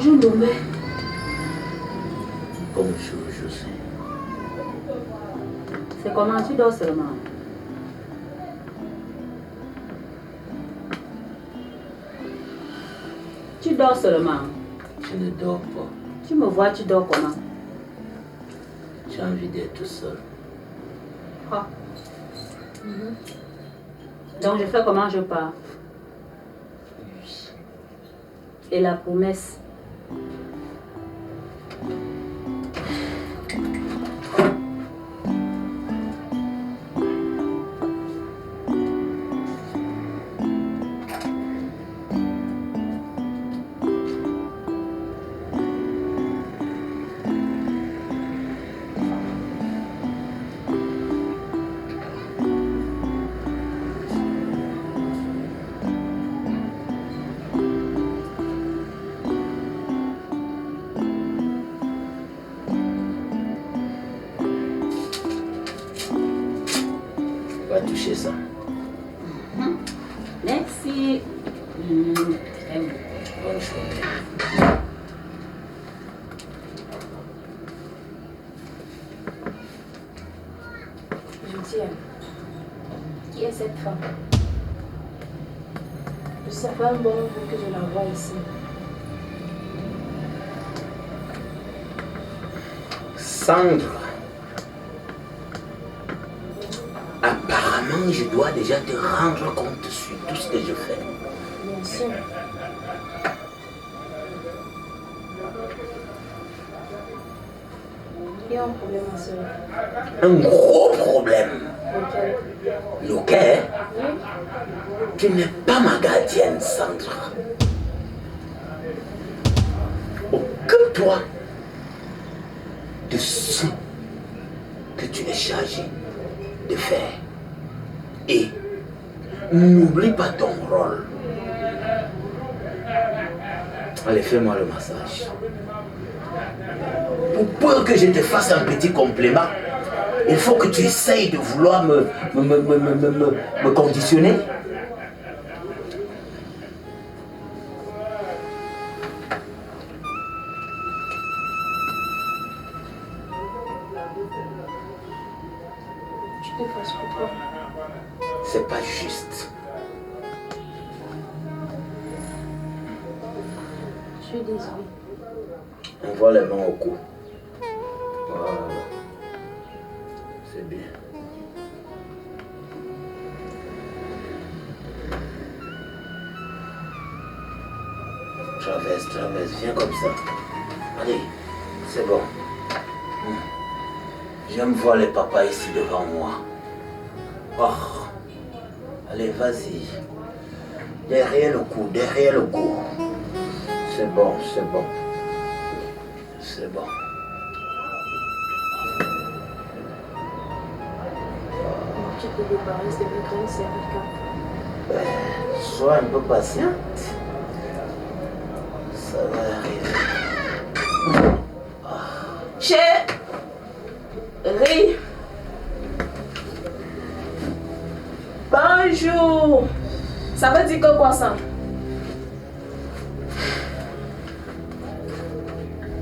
Bonjour, Nommé. Bonjour, José. C'est comment tu dors seulement? Tu dors seulement? Je ne dors pas. Tu me vois, tu dors comment? J'ai envie d'être tout seul. Ah. Donc je fais comment je pars? Et la promesse? Va toucher ça. Merci. Bonne journée. Je tiens. Qui est cette femme? Ça fait un bon moment que je la vois ici. Sandra. Apparemment, je dois déjà te rendre compte sur tout ce que je fais. Bien sûr. Il y a un problème, ma soeur. Un gros problème. Lequel? Lequel? Oui. Tu n'es pas ma gardienne, Sandra. Occupe-toi de ce que tu es chargé de faire. Et n'oublie pas ton rôle. Allez, fais-moi le massage. Pour peur que je te fasse un petit complément, il faut que tu essayes de vouloir me conditionner. Tu te fasses pourquoi? C'est pas juste. Je suis désolée. Envoie les mains au cou. Voilà. C'est bien. Traverse, viens comme ça. Allez, c'est bon. J'aime voir les papas ici devant moi. Oh. Allez, vas-y. Derrière le cou, derrière le cou. C'est bon, c'est bon. C'est bon. Tu te débarrasses de mes graines cervicales. Sois un peu patiente. Ça va arriver. Chérie. Bonjour. Ça veut dire que quoi ça?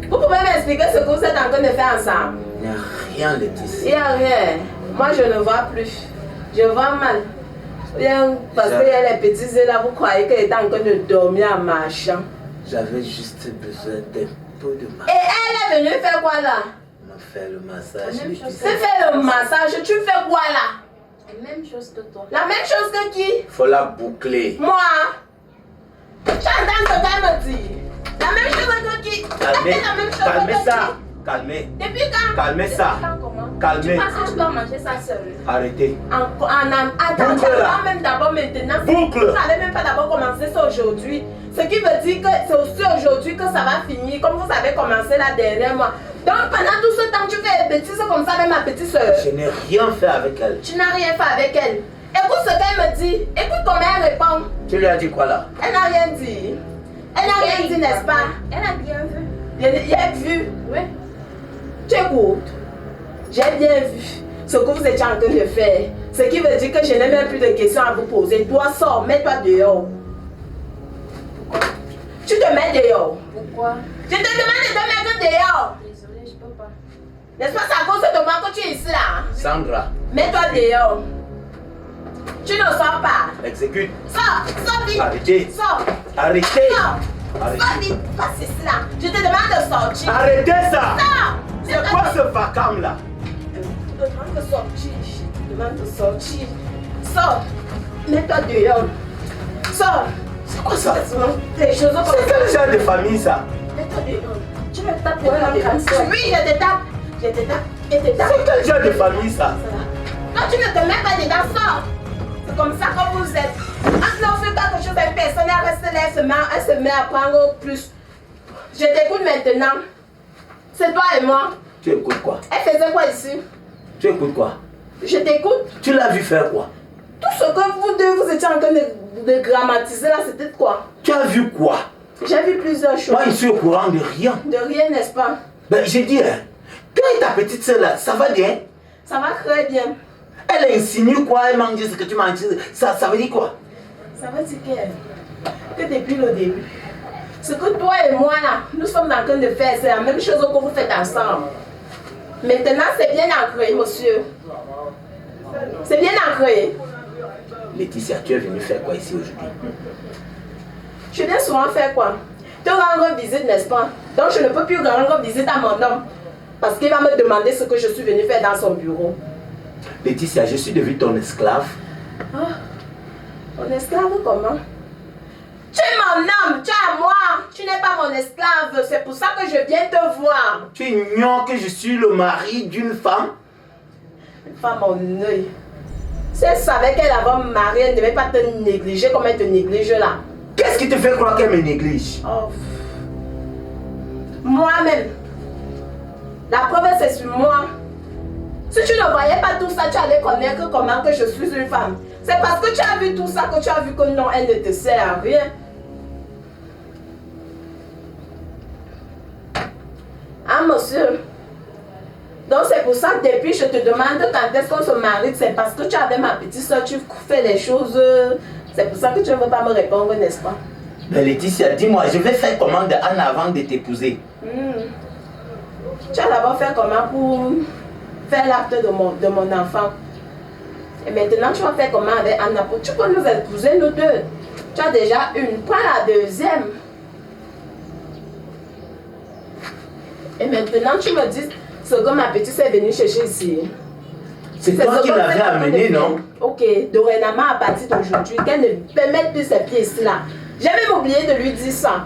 Vous pouvez m'expliquer ce que vous êtes en train de faire ensemble? Il n'y a rien de ici. Il n'y a rien. Moi, je ne vois plus. Je vois mal. Bien, parce qu'il y a les petits yeux là, vous croyez qu'elle est en train de dormir en marchant. J'avais juste besoin d'un peu de massage. Et elle est venue faire quoi là? On a fait le massage. La même chose. Tu fais le massage, tu fais quoi là? La même chose que toi. La même chose que qui? Il faut la boucler. Moi? J'entends ce qu'elle me dit. La même chose que qui? Calmez, Elle fait la même chose calmez que ça. qui? Calmez. Depuis quand? Calmez ça. Comment? Calmez. Tu penses que tu dois manger ça seul? Arrêtez. Attends, Boucle là. même d'abord maintenant. Boucle. Vous n'allez même pas d'abord commencer ça aujourd'hui. Ce qui veut dire que c'est aussi aujourd'hui que ça va finir, comme vous avez commencé la dernière mois. Donc pendant tout ce temps, tu fais des bêtises comme ça avec ma petite soeur. Je n'ai rien fait avec elle. Tu n'as rien fait avec elle. Écoute ce qu'elle me dit. Écoute comment elle répond. Tu lui as dit quoi là? Elle n'a rien dit. Elle n'a rien dit, n'est-ce pas? Elle a bien vu. J'ai vu. Oui. Tu écoutes. J'ai bien vu ce que vous étiez en train de faire. Ce qui veut dire que je n'ai même plus de questions à vous poser. Toi, sors, mets-toi dehors. Tu te mets dehors. Pourquoi? Je te demande de te mettre dehors. Désolée, je peux pas. N'est-ce pas, c'est à cause de moi que tu es ici là? Sandra, Mets-toi dehors. Tu ne sors pas. exécute. Sors vite. Arrêtez. Sors. Arrêtez. Sors vite. Passe ici là. Je te demande de sortir. Arrêtez ça. Sors. C'est quoi ce vacarme là? Je te demande de sortir. Je te demande de sortir. Sors. Mets-toi dehors. Sors. C'est quoi ça? Les choses comme C'est quel genre de famille ça? Mets-toi dehors. Tu me tapes dehors. Oui, je te tape. Je te tape. Et te tape. C'est quel genre de famille ça? Non, tu ne te mets pas dedans. Sors. C'est comme ça que vous êtes. Quand l'on fait quelque chose à une personne, elle reste là, elle se met à prendre plus. Je t'écoute maintenant. C'est toi et moi. Tu écoutes quoi? Elle faisait quoi ici? Tu écoutes quoi? Je t'écoute. Tu l'as vu faire quoi? Tout ce que vous deux, vous étiez en train de grammatiser là, c'était quoi? Tu as vu quoi? J'ai vu plusieurs choses. Moi, je suis au courant de rien. De rien, n'est-ce pas? Ben, j'ai dit, hein, toi et ta petite soeur là, ça va bien? Ça va très bien. Elle insinue quoi? Elle m'a dit ce que tu m'as dit. Ça veut dire quoi? Ça veut dire que depuis le début, ce que toi et moi là, nous sommes en train de faire, c'est la même chose que vous faites ensemble. Maintenant, c'est bien ancré, monsieur. C'est bien ancré. Laetitia, tu es venue faire quoi ici aujourd'hui? Je viens souvent faire quoi? Te rendre visite, n'est-ce pas? Donc je ne peux plus rendre visite à mon homme. Parce qu'il va me demander ce que je suis venue faire dans son bureau. Laetitia, je suis devenue ton esclave. Ah, ton esclave comment? Tu es mon homme, tu es à moi. Tu n'es pas mon esclave. C'est pour ça que je viens te voir. Tu ignores que je suis le mari d'une femme? Une femme en œil. Si elle savait qu'elle avait marié, elle ne devait pas te négliger comme elle te néglige là. Qu'est-ce qui te fait croire qu'elle me néglige? Oh. Moi-même. La preuve c'est sur moi. Si tu ne voyais pas tout ça, tu allais connaître comment que je suis une femme. C'est parce que tu as vu tout ça que tu as vu que non, elle ne te sert à rien. Ah, monsieur. Donc c'est pour ça que depuis je te demande quand est-ce qu'on se marie, c'est parce que tu avais ma petite soeur, tu fais les choses. C'est pour ça que tu ne veux pas me répondre, n'est-ce pas? Ben Laetitia, dis-moi, je vais faire comment de Anne avant de t'épouser? Tu vas d'abord faire comment pour faire l'acte de mon enfant. Et maintenant tu vas faire comment avec Anna? Tu peux nous épouser nous deux. Tu as déjà une, prends la deuxième. Et maintenant tu me dis ce que ma petite est venue chercher ici. C'est toi qui l'avais amené, non? Ok, dorénavant à partir d'aujourd'hui, qu'elle ne peut mettre plus ses pieds ici là. J'ai même oublié de lui dire ça.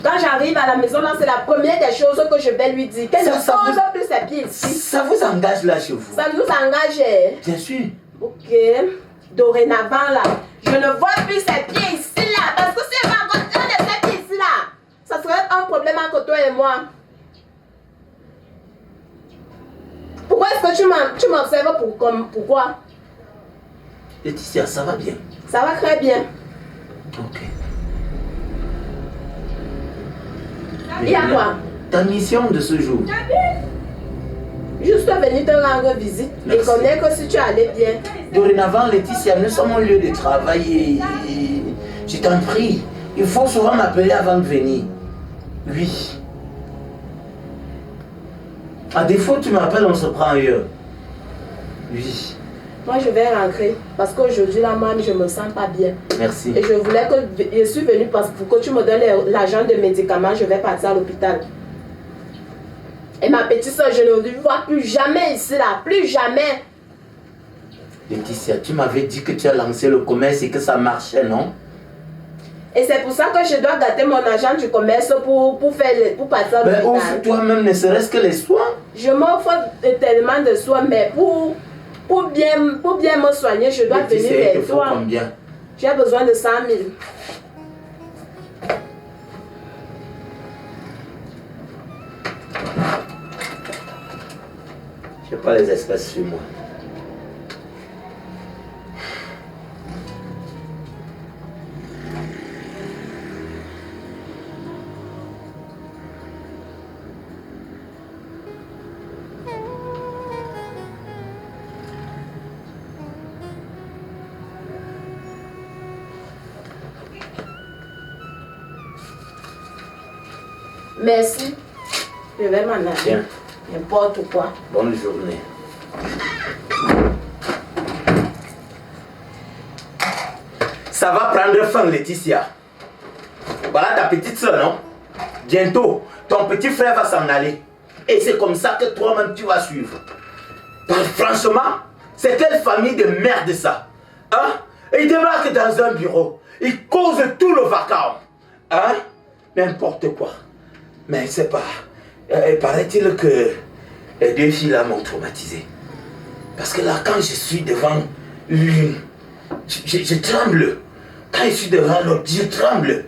Quand j'arrive à la maison, là, c'est la première des choses que je vais lui dire. Qu'elle ne pose plus ses pieds ici. Ça vous engage là chez vous? Ça nous engage. Bien sûr. Ok. Dorénavant là, je ne vois plus ses pieds ici là. Parce que si elle va encore un de ses pieds ici là, ça serait un problème entre toi et moi. Pourquoi est-ce que tu m'observes pourquoi? Laetitia, ça va bien? Ça va très bien. Ok. Il y a quoi? Ta mission de ce jour? Juste venir te rendre visite. Merci. Et connaître que si tu allais bien. Dorénavant, Laetitia, nous sommes au lieu de travail et je t'en prie, il faut souvent m'appeler avant de venir. Oui. À défaut, tu m'appelles, on se prend ailleurs. Oui. Moi, je vais rentrer. Parce qu'aujourd'hui, là, moi, je ne me sens pas bien. Merci. Et je voulais que... Je suis venue parce que pour que tu me donnes l'argent de médicaments, je vais partir à l'hôpital. Et ma petite soeur, je ne lui vois plus jamais ici, là. Plus jamais. Laetitia, tu m'avais dit que tu as lancé le commerce et que ça marchait, non? Et c'est pour ça que je dois gâter mon argent du commerce pour partir à l'hôpital. Offre toi-même ne serait-ce que les soins. Je m'offre tellement de soins, mais pour bien me soigner, je dois venir vers toi. Combien? J'ai besoin de 100 000. Je n'ai pas les espèces sur moi. Merci. Je vais m'en aller. Tiens. N'importe quoi. Bonne journée. Ça va prendre fin, Laetitia. Voilà ta petite soeur, non? Bientôt, ton petit frère va s'en aller. Et c'est comme ça que toi-même tu vas suivre. Franchement, c'est quelle famille de merde ça? Hein? Il débarque dans un bureau. Il cause tout le vacarme. Hein? N'importe quoi. Mais c'est pas... paraît-il que les deux filles là m'ont traumatisé. Parce que là, quand je suis devant l'une, je tremble. Quand je suis devant l'autre, je tremble.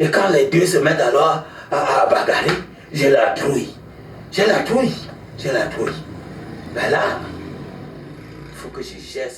Et quand les deux se mettent alors à bagarrer, j'ai la trouille. J'ai la trouille. J'ai la trouille. Ben là, il faut que je gère